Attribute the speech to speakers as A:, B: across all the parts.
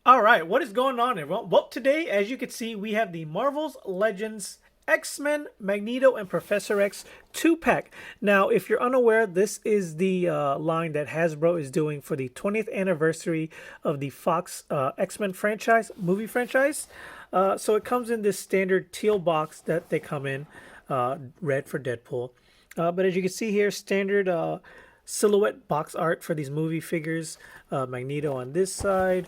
A: All right, what is going on, everyone? Well, today, as you can see, we have the Marvel's Legends X-Men, Magneto, and Professor X 2-pack. Now, if you're unaware, this is the line that Hasbro is doing for the 20th anniversary of the Fox X-Men franchise, movie franchise. So it comes in this standard teal box that they come in, red for Deadpool. But as you can see here, standard silhouette box art for these movie figures. Magneto on this side,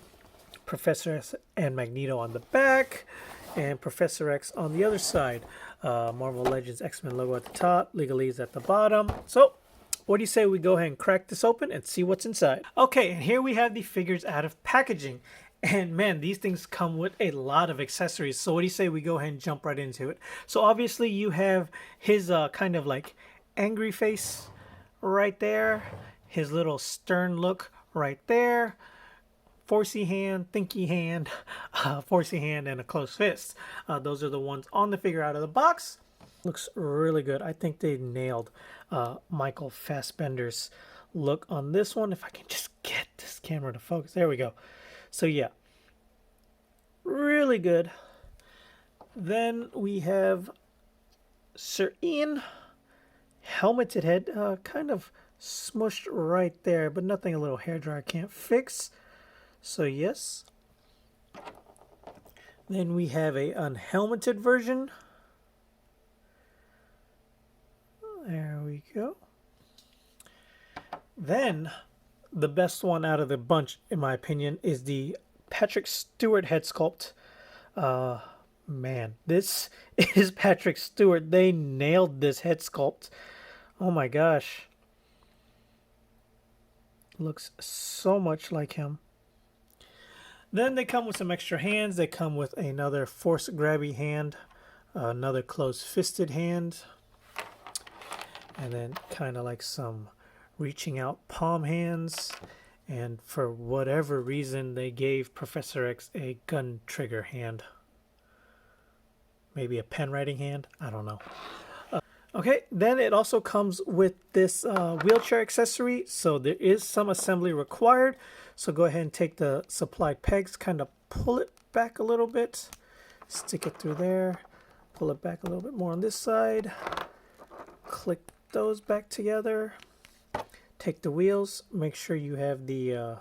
A: Professor X and Magneto on the back, and Professor X on the other side. Marvel Legends X-Men logo at the top, Legalese at the bottom. So, what do you say we go ahead and crack this open and see what's inside? Okay, and here we have the figures out of packaging. And man, these things come with a lot of accessories. So what do you say we go ahead and jump right into it? So obviously you have his kind of like angry face right there. His little stern look right there. Forcey hand, thinky hand, forcey hand, and a closed fist. Those are the ones on the figure out of the box. Looks really good. I think they nailed Michael Fassbender's look on this one. If I can just get this camera to focus. There we go. So yeah, really good. Then we have Sir Ian, helmeted head, kind of smushed right there, but nothing a little hairdryer can't fix. So yes. Then we have a unhelmeted version. There we go. Then the best one out of the bunch, in my opinion, is the Patrick Stewart head sculpt. Man, this is Patrick Stewart. They nailed this head sculpt. Oh my gosh. Looks so much like him. Then they come with some extra hands. They come with another force grabby hand, another closed fisted hand, and then kind of like some reaching out palm hands. And for whatever reason, they gave Professor X a gun trigger hand. Maybe a pen writing hand? I don't know. Okay, then it also comes with this wheelchair accessory, so there is some assembly required. So go ahead and take the supplied pegs, kind of pull it back a little bit, stick it through there, pull it back a little bit more on this side, click those back together, take the wheels, make sure you have the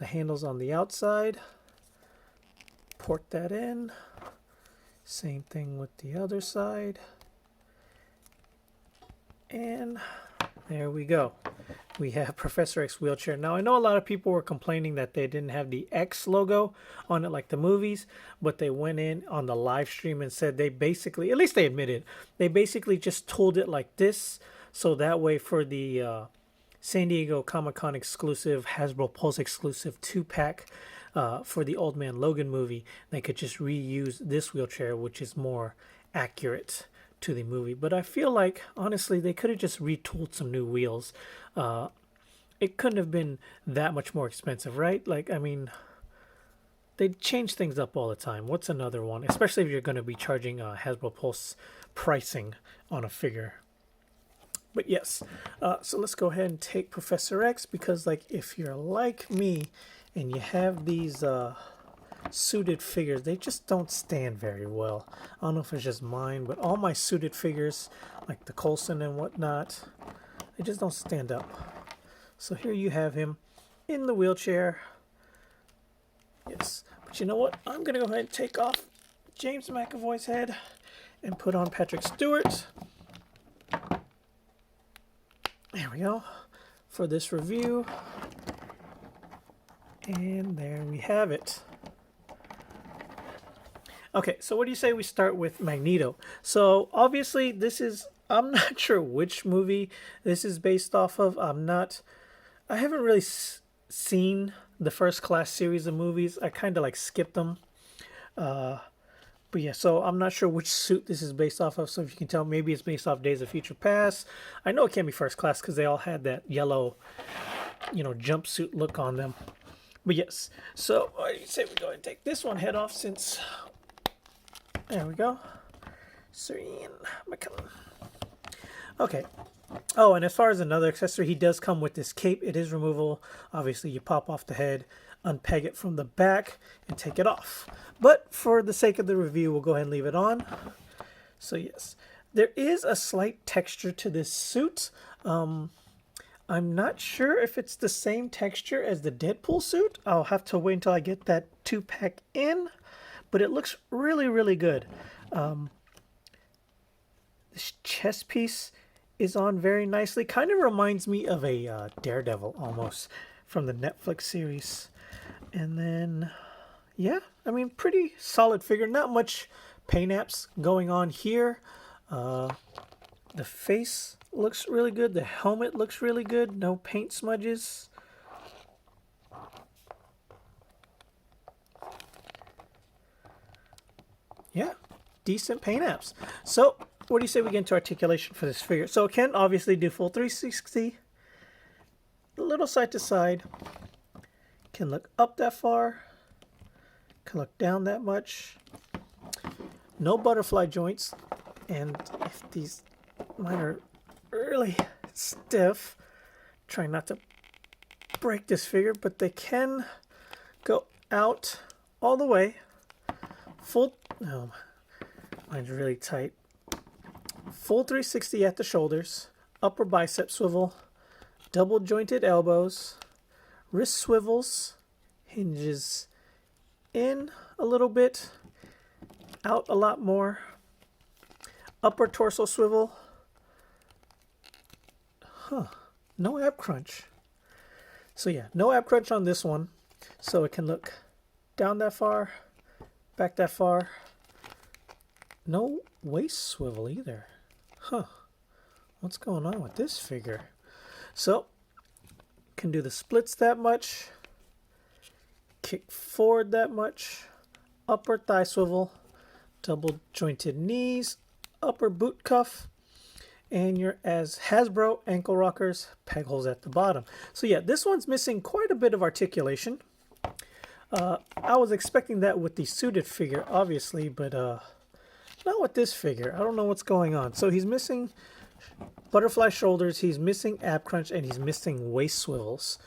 A: handles on the outside, port that in, same thing with the other side. And there we go. We have Professor X wheelchair. Now, I know a lot of people were complaining that they didn't have the X logo on it like the movies, but they went in on the live stream and said they basically, at least they admitted, they basically just tooled it like this. So that way for the San Diego Comic-Con exclusive, Hasbro Pulse exclusive 2-pack for the Old Man Logan movie, they could just reuse this wheelchair, which is more accurate to the movie. But I feel like honestly they could have just retooled some new wheels. It couldn't have been that much more expensive, right? Like, I mean, they change things up all the time. What's another one, especially if you're going to be charging Hasbro Pulse pricing on a figure? But yes, so let's go ahead and take Professor X, because like if you're like me and you have these suited figures, they just don't stand very well. I don't know if it's just mine, but all my suited figures, like the Coulson and whatnot, they just don't stand up. So here you have him in the wheelchair. Yes, but you know what? I'm gonna go ahead and take off James McAvoy's head and put on Patrick Stewart. There we go for this review. And there we have it. Okay, so what do you say we start with Magneto? So obviously this is, I'm not sure which movie this is based off of. I haven't really seen the First Class series of movies. I kind of like skipped them. But yeah, so I'm not sure which suit this is based off of. So if you can tell, maybe it's based off Days of Future Past. I know it can't be First Class because they all had that yellow, jumpsuit look on them. But yes, so I say we go ahead and take this one head off since... There we go. Sir Ian McKellen. Okay. Oh, and as far as another accessory, he does come with this cape. It is removable. Obviously, you pop off the head. unpeg it from the back and take it off. But for the sake of the review, we'll go ahead and leave it on. So yes, there is a slight texture to this suit. I'm not sure if it's the same texture as the Deadpool suit. I'll have to wait until I get that 2-pack in, but it looks really, really good. This chest piece is on very nicely. Kind of reminds me of a Daredevil almost from the Netflix series. And then, yeah, I mean, pretty solid figure. Not much paint apps going on here. The face looks really good. The helmet looks really good. No paint smudges. Yeah, decent paint apps. So, what do you say we get into articulation for this figure? So it can obviously do full 360. A little side to side. Can look up that far. Can look down that much. No butterfly joints. And if these, mine are really stiff. Trying not to break this figure, but they can go out all the way. Full, oh, mine's really tight. Full 360 at the shoulders, upper bicep swivel, double jointed elbows, wrist swivels, hinges in a little bit, out a lot more, upper torso swivel. No ab crunch. So yeah, no ab crunch on this one. So it can look down that far, back that far. No waist swivel either. What's going on with this figure? So, can do the splits that much, kick forward that much, upper thigh swivel, double jointed knees, upper boot cuff, and your as Hasbro ankle rockers, peg holes at the bottom. So yeah, this one's missing quite a bit of articulation. I was expecting that with the suited figure, obviously, but not with this figure. I don't know what's going on. So he's missing butterfly shoulders, he's missing ab crunch, and he's missing waist swivels.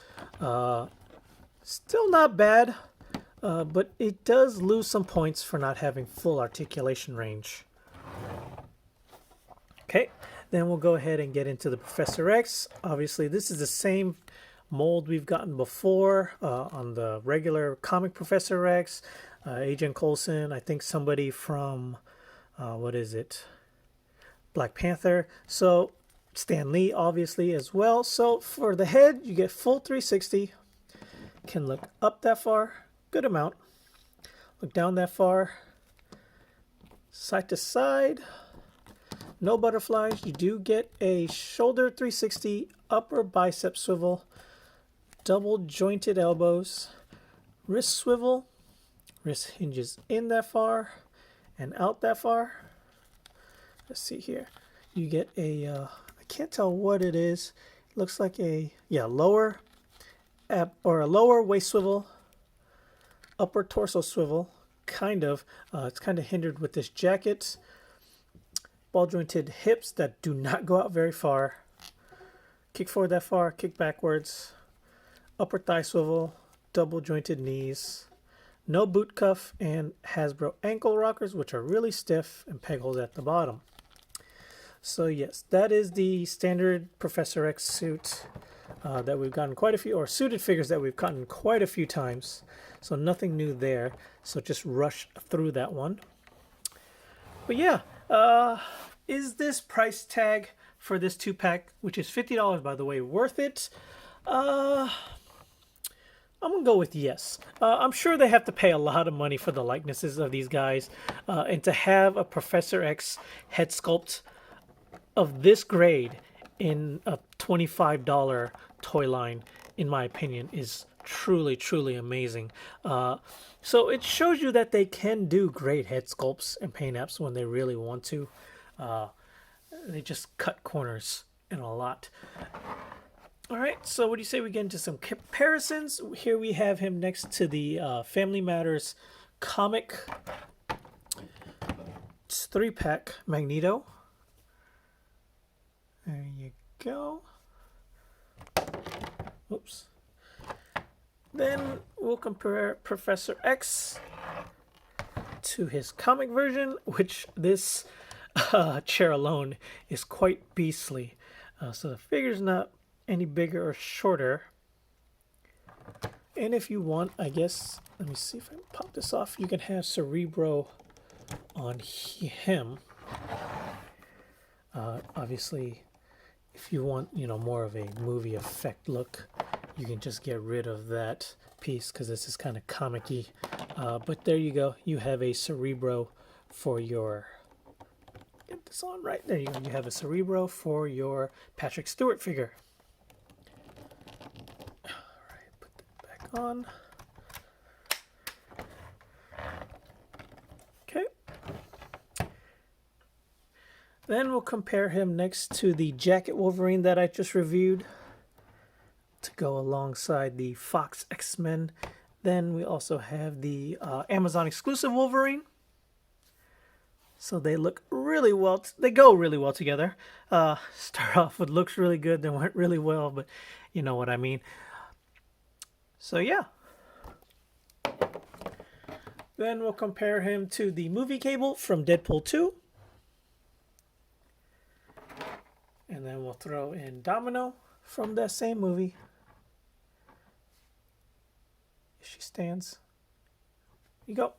A: Still not bad, but it does lose some points for not having full articulation range. Okay, then we'll go ahead and get into the Professor X. Obviously, this is the same mold we've gotten before on the regular comic Professor X. Agent Coulson, I think somebody from what is it? Black Panther. So Stan Lee obviously as well. So for the head, you get full 360. Can look up that far, good amount. Look down that far. Side to side. No butterflies. You do get a shoulder 360, upper bicep swivel, double jointed elbows, wrist swivel, wrist hinges in that far and out that far. Let's see here. You get a, I can't tell what it is. It looks like a, yeah, lower ab, or a lower waist swivel, upper torso swivel, kind of. It's kind of hindered with this jacket. Ball jointed hips that do not go out very far. Kick forward that far, kick backwards. Upper thigh swivel, double jointed knees. No boot cuff, and Hasbro ankle rockers, which are really stiff, and peg holes at the bottom. So yes, that is the standard Professor X suit that we've gotten quite a few, or suited figures that we've gotten quite a few times. So nothing new there. So just rush through that one. But yeah, is this price tag for this 2-pack, which is $50 by the way, worth it? I'm going to go with yes. I'm sure they have to pay a lot of money for the likenesses of these guys. And to have a Professor X head sculpt of this grade in a $25 toy line, in my opinion, is truly, truly amazing. So it shows you that they can do great head sculpts and paint apps when they really want to. They just cut corners in a lot. All right, so what do you say we get into some comparisons? Here we have him next to the Family Matters comic 3-pack Magneto. There you go. Oops. Then we'll compare Professor X to his comic version, which this chair alone is quite beastly. So the figure's not any bigger or shorter. And if you want, I guess, let me see if I can pop this off. You can have Cerebro on him. Obviously, if you want, you know, more of a movie effect look, you can just get rid of that piece because this is kind of comic-y. But there you go. You have a Cerebro for your... Get this on right. There you go. You have a Cerebro for your Patrick Stewart figure. All right, put that back on. Okay. Then we'll compare him next to the Jacket Wolverine that I just reviewed to go alongside the Fox X-Men. Then we also have the Amazon exclusive Wolverine. So they look really well. They go really well together. Start off with looks really good, then went really well, but you know what I mean. So yeah. Then we'll compare him to the movie Cable from Deadpool 2. And then we'll throw in Domino from that same movie. She stands. You go.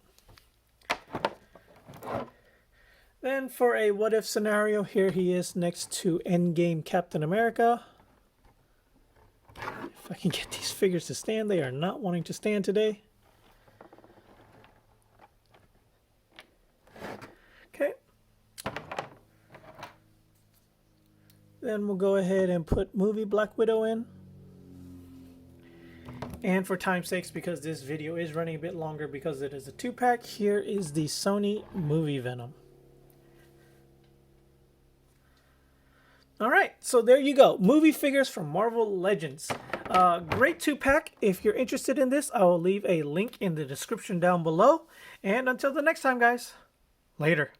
A: Then for a what if scenario, here he is next to Endgame Captain America. If I can get these figures to stand, they are not wanting to stand today. Okay. Then we'll go ahead and put movie Black Widow in. And for time's sakes, because this video is running a bit longer because it is a 2-pack, here is the Sony movie Venom. Alright, so there you go. Movie figures from Marvel Legends. Great 2-pack. If you're interested in this, I will leave a link in the description down below. And until the next time, guys, later.